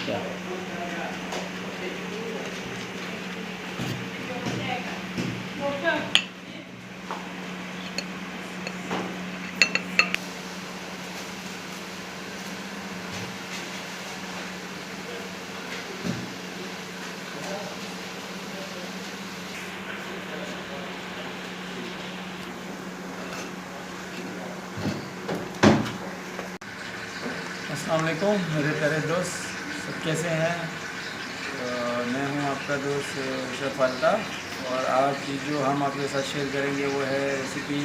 क्या अस्सलाम वालेकुम मेरे प्यारे दोस्त, सब कैसे हैं। मैं हूं आपका दोस्त अशरफ अल्ताफ़ और आज की जो हम आपके साथ शेयर करेंगे वो है रेसिपी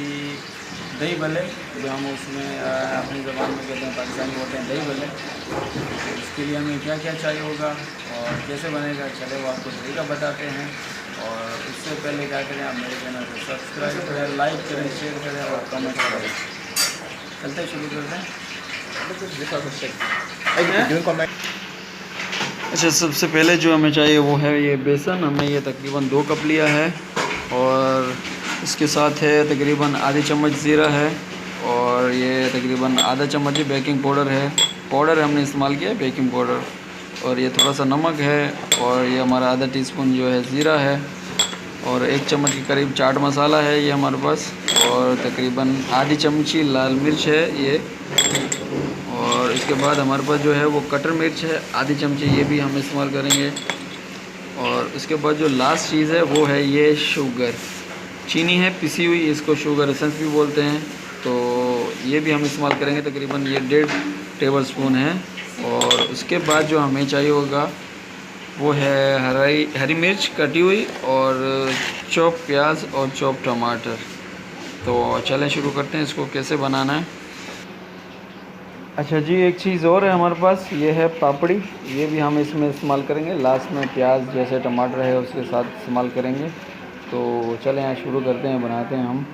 दही भल्ले, जो हम उसमें अपनी ज़बान में कहते हैं, पाकिस्तानी बोलते हैं दही भल्ले। तो इसके लिए हमें क्या क्या चाहिए होगा और कैसे बनेगा, चले वो आपको तरीका बताते हैं। और उससे पहले क्या करें, आप मेरे चैनल को सब्सक्राइब करें, लाइक करें, शेयर करें और कमेंट करें। चलते शुरू करते हैं। अच्छा, सबसे पहले जो हमें चाहिए वो है ये बेसन। हमने ये तकरीबन 2 कप लिया है और इसके साथ है तकरीबन आधी चम्मच ज़ीरा है और ये तकरीबन आधा चम्मच ही बेकिंग पाउडर है। पाउडर हमने इस्तेमाल किया है बेकिंग पाउडर। और ये थोड़ा सा नमक है और ये हमारा आधा टीस्पून जो है ज़ीरा है और 1 चम्मच के करीब चाट मसाला है ये हमारे पास। और तकरीबन आधी चमची लाल मिर्च है ये। और इसके बाद हमारे पास जो है वो कटर मिर्च है आधी चमची, ये भी हम इस्तेमाल करेंगे। और उसके बाद जो लास्ट चीज़ है वो है ये शुगर, चीनी है पिसी हुई, इसको शुगर एसेंस भी बोलते हैं। तो ये भी हम इस्तेमाल करेंगे, तकरीबन ये 1.5 टेबल स्पून है। और उसके बाद जो हमें चाहिए होगा वो है हरी मिर्च कटी हुई और चॉप प्याज और चॉप टमाटर। तो चलें शुरू करते हैं इसको कैसे बनाना है। अच्छा जी, एक चीज़ और है हमारे पास, ये है पापड़ी। ये भी हम इसमें इस्तेमाल करेंगे, लास्ट में प्याज जैसे टमाटर है उसके साथ इस्तेमाल करेंगे। तो चलें यहाँ शुरू करते हैं, बनाते हैं हम।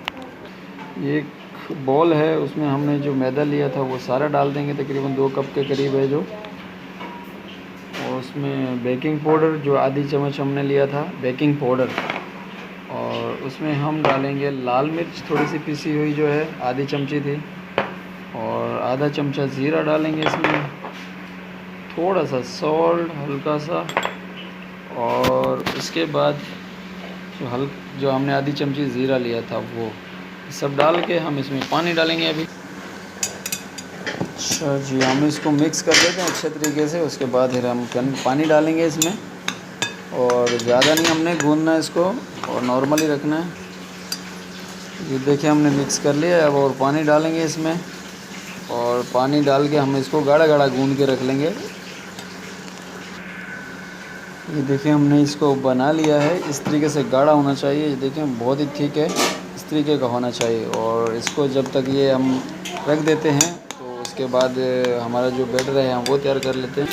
ये एक बॉल है, उसमें हमने जो मैदा लिया था वो सारा डाल देंगे, तकरीबन 2 कप के करीब है जो। और उसमें बेकिंग पाउडर जो आधी चम्मच हमने लिया था बेकिंग पाउडर, और उसमें हम डालेंगे लाल मिर्च थोड़ी सी पिसी हुई जो है आधी चमची थी। और आधा चमचा ज़ीरा डालेंगे इसमें, थोड़ा सा सॉल्ट हल्का सा। और उसके बाद जो हमने आधी चमची ज़ीरा लिया था वो सब डाल के हम इसमें पानी डालेंगे अभी। अच्छा जी, हम इसको मिक्स कर देते हैं अच्छे तरीके से। उसके बाद फिर हम पानी डालेंगे इसमें, और ज़्यादा नहीं हमने गूंदना है इसको और नॉर्मली रखना है। ये देखिए हमने मिक्स कर लिया है अब, और पानी डालेंगे इसमें। और पानी डाल के हम इसको गाढ़ा गाढ़ा गूंद के रख लेंगे। ये देखिए हमने इसको बना लिया है, इस तरीके से गाढ़ा होना चाहिए। ये देखिए बहुत ही ठीक है, इस तरीके का होना चाहिए। और इसको जब तक ये हम रख देते हैं तो उसके बाद हमारा जो बैटर है हम वो तैयार कर लेते हैं।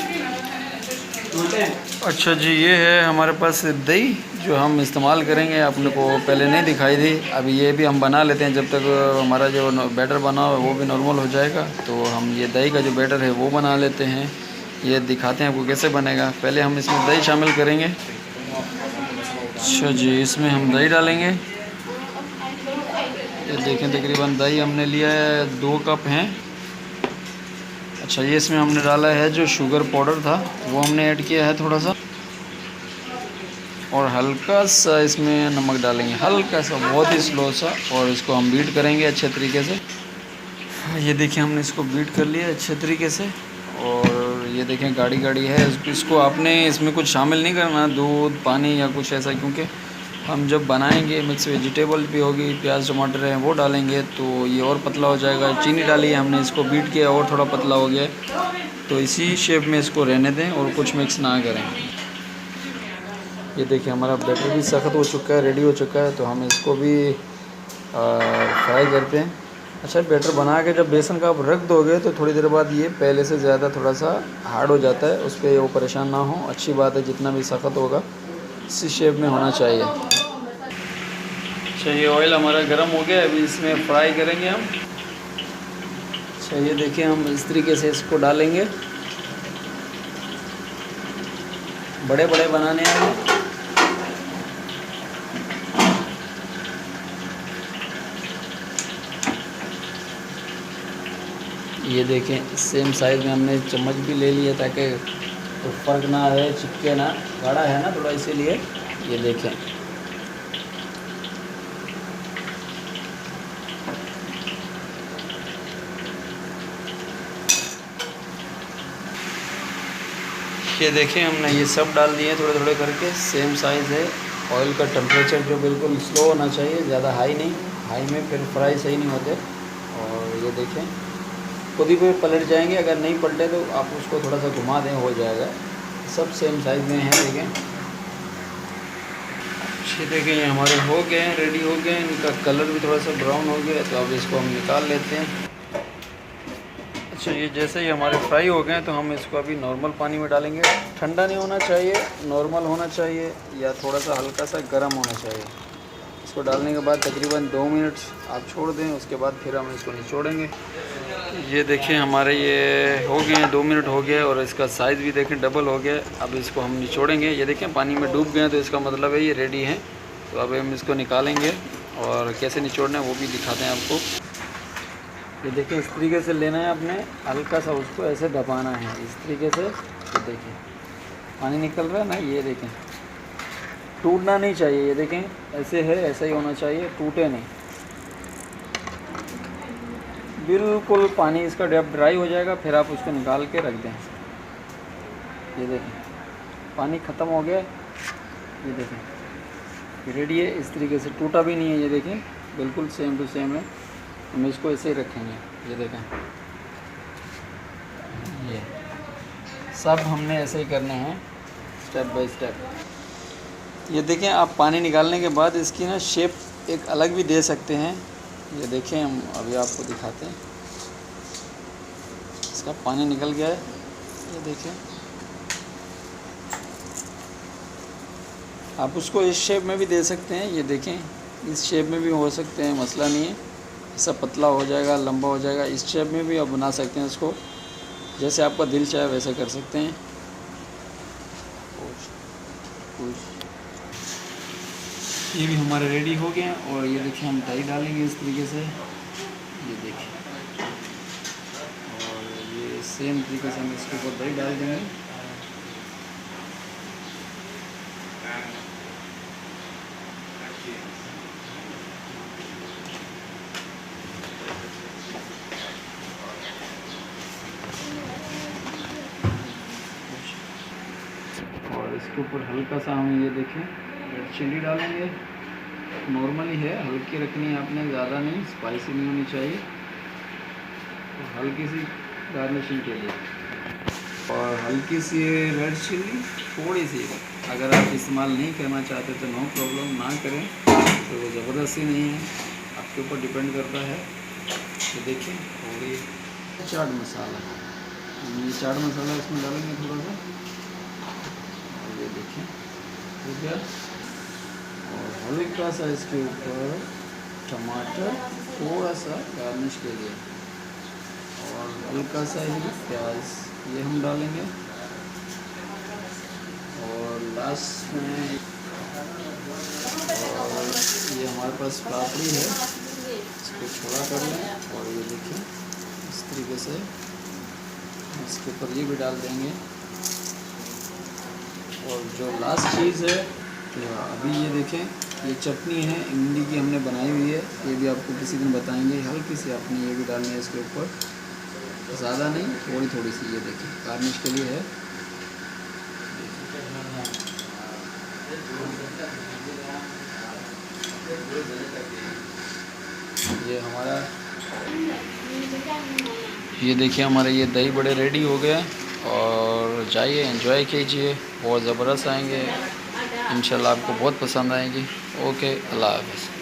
अच्छा जी, ये है हमारे पास दही जो हम इस्तेमाल करेंगे, आपने को पहले नहीं दिखाई दी। अभी ये भी हम बना लेते हैं, जब तक हमारा जो बैटर बना हुआ है वो भी नॉर्मल हो जाएगा। तो हम ये दही का जो बैटर है वो बना लेते हैं। ये दिखाते हैं आपको कैसे बनेगा। पहले हम इसमें दही शामिल करेंगे। अच्छा जी, इसमें हम दही डालेंगे। ये देखें तकरीबन दही हमने लिया है 2 कप हैं। अच्छा, ये इसमें हमने डाला है जो शुगर पाउडर था वो हमने ऐड किया है थोड़ा सा। और हल्का सा इसमें नमक डालेंगे, हल्का सा, बहुत ही स्लो सा। और इसको हम बीट करेंगे अच्छे तरीके से। ये देखिए हमने इसको बीट कर लिया अच्छे तरीके से। और ये देखें गाढ़ी गाढ़ी है। इसको आपने इसमें कुछ शामिल नहीं करना, दूध पानी या कुछ ऐसा, क्योंकि हम जब बनाएंगे मिक्स वेजिटेबल भी होगी, प्याज टमाटर हैं वो डालेंगे तो ये और पतला हो जाएगा। चीनी डाली है हमने, इसको बीट किया और थोड़ा पतला हो गया। तो इसी शेप में इसको रहने दें और कुछ मिक्स ना करें। ये देखिए हमारा बैटर भी सख्त हो चुका है, रेडी हो चुका है। तो हम इसको भी फ्राई करते हैं। अच्छा, बैटर बना के जब बेसन का आप रख दोगे तो थोड़ी देर बाद ये पहले से ज़्यादा थोड़ा सा हार्ड हो जाता है, उस पर वो परेशान ना हो। अच्छी बात है, जितना भी सख्त होगा इसी शेप में होना चाहिए। अच्छा, ये ऑयल हमारा गर्म हो गया, अभी इसमें फ्राई करेंगे हम। अच्छा, ये देखिए हम इस तरीके से इसको डालेंगे। बड़े बड़े बनाने हैं। ये देखें सेम साइज़ में हमने चम्मच भी ले लिया ताकि तो फ़र्क ना है, चिपके ना, गाढ़ा है ना थोड़ा, इसीलिए। ये देखें, ये देखें हमने ये सब डाल दिए थोड़े थोड़े करके, सेम साइज़ है। ऑयल का टेम्परेचर जो बिल्कुल स्लो होना चाहिए, ज़्यादा हाई नहीं, हाई में फिर फ्राई सही नहीं होते। और ये देखें खुद ही पे पलट जाएंगे, अगर नहीं पलटे तो आप उसको थोड़ा सा घुमा दें, हो जाएगा। सब सेम साइज़ में हैं, देखें। ये देखें ये हमारे हो गए हैं, रेडी हो गए हैं। इनका कलर भी थोड़ा सा ब्राउन हो गया, तो अब इसको हम निकाल लेते हैं। अच्छा, ये जैसे ही हमारे फ्राई हो गए हैं, तो हम इसको अभी नॉर्मल पानी में डालेंगे। ठंडा नहीं होना चाहिए, नॉर्मल होना चाहिए, या थोड़ा सा हल्का सा गर्म होना चाहिए। इसको डालने के बाद तकरीबन 2 मिनट आप छोड़ दें, उसके बाद फिर हम इसको निचोड़ेंगे। ये देखें हमारे ये हो गए हैं, 2 मिनट हो गए, और इसका साइज़ भी देखें डबल हो गया। अब इसको हम निचोड़ेंगे। ये देखें पानी में डूब गए हैं, तो इसका मतलब है ये रेडी है। तो अब हम इसको निकालेंगे, और कैसे निचोड़ना है वो भी दिखाते हैं आपको। ये देखिए इस तरीके से लेना है आपने, हल्का सा उसको ऐसे दबाना है इस तरीके से। तो देखिए पानी निकल रहा है ना, ये देखें, टूटना नहीं चाहिए। ये देखें ऐसे है, ऐसा ही होना चाहिए, टूटे नहीं। बिल्कुल पानी इसका जब ड्राई हो जाएगा, फिर आप उसको निकाल के रख दें। ये देखें पानी ख़त्म हो गया। ये देखें रेडी है, इस तरीके से टूटा भी नहीं है। ये देखें बिल्कुल सेम टू सेम है। हम इसको ऐसे ही रखेंगे। ये देखें, ये सब हमने ऐसे ही करने हैं, स्टेप बाय स्टेप। ये देखें आप पानी निकालने के बाद इसकी ना शेप एक अलग भी दे सकते हैं। ये देखें हम अभी आपको दिखाते हैं। इसका पानी निकल गया है, ये देखें। आप उसको इस शेप में भी दे सकते हैं। ये देखें इस शेप में भी हो सकते हैं, मसला नहीं है। ऐसा पतला हो जाएगा, लंबा हो जाएगा, इस शेप में भी आप बना सकते हैं इसको। जैसे आपका दिल चाहे वैसा कर सकते हैं। ये भी हमारे रेडी हो गए हैं। और ये देखिए हम दही डालेंगे इस तरीके से। ये देखिए, और ये सेम तरीके से हम इसके ऊपर दही डाल देंगे। और इसके ऊपर हल्का सा हम ये देखें रेड चिली डालेंगे। नॉर्मली है, हल्की रखनी है आपने, ज़्यादा नहीं, स्पाइसी नहीं होनी चाहिए। तो हल्की सी गार्निशिंग के लिए, और हल्की सी रेड चिली थोड़ी सी। अगर आप इस्तेमाल नहीं करना चाहते तो नो प्रॉब्लम, ना करें, तो वो ज़बरदस्ती नहीं है, आपके ऊपर डिपेंड करता है। तो देखिए थोड़ी चाट मसाला, ये चाट मसाला इसमें डालेंगे थोड़ा सा। और ये देखिए ठीक है। और हल्का सा इसके ऊपर टमाटर, थोड़ा सा गार्निश के लिए, और हल्का सा ही प्याज ये हम डालेंगे। और लास्ट में, और ये हमारे पास पापड़ी है, इसको छोड़ा कर लें। और ये देखिए इस तरीके से इसके ऊपर ये भी डाल देंगे। और जो लास्ट चीज़ है, तो अभी ये देखें ये चटनी है इमली की, हमने बनाई हुई है। ये भी आपको किसी दिन बताएंगे। हल्की सी आपने ये भी डालनी है इसके ऊपर, ज़्यादा नहीं, थोड़ी थोड़ी सी। ये देखिए गार्निश के लिए है। ये हमारा, ये देखिए हमारे ये दही बड़े रेडी हो गए। और जाइए एंजॉय कीजिए, बहुत ज़बरदस्त आएंगे इंशाल्लाह, आपको बहुत पसंद आएंगी। ओके, अल्लाह हाफ़िज़।